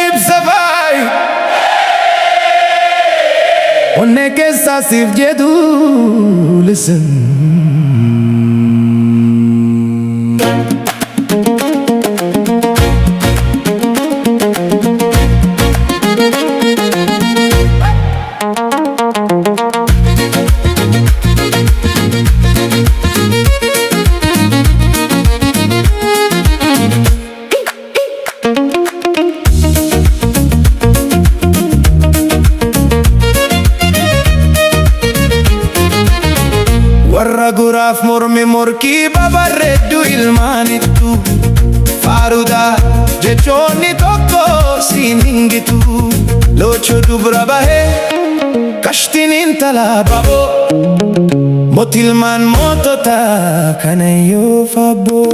Ibsafai onne ke sasif jedu listen. Warra guraaf mormi morkii babarreeddu ilmaanittu faaruudha jechoonni tokko siin hingitu loochoo dubra bahee kashtiin intala baboo mootilmaan mootota kanayyoo fabboo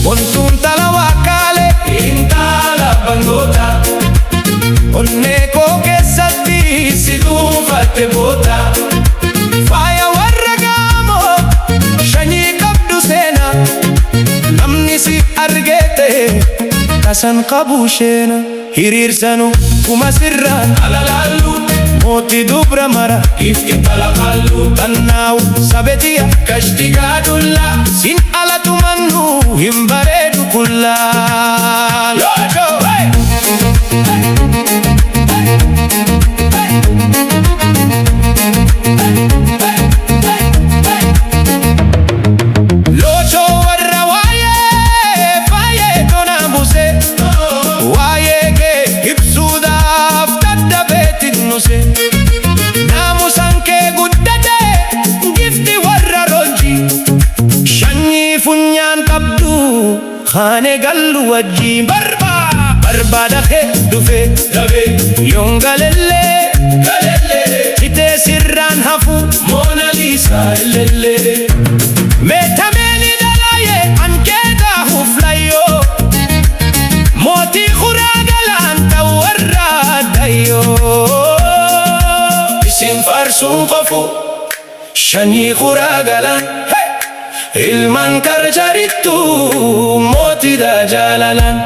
bontuun tala waakaalee intala bangoota onnee koo keessatti si dhuunfatte boota. Kasan qabuusheena hiriirsanu kuma sirraan alalaallu mootii dubra mara ifke talaqaallu tannaawu sabetiya kashti gaadullaa sin alatumannu hin bareedu kullaa. Naamusan kee guddate gifti warra ronji shanyii funyaan qabdu kaane gallu wajjin barbaada kee dhufe yoon galellee hitee sirraan hafu Moona Liisaa elellee meetameeni dalaayee ankeeta huflayyoo mootii kuraa galaan ta'uwarra dayyoo. Farsuun qofu shanii kuraa galaan ilmaan karjarittu mootiidha jaalalaan.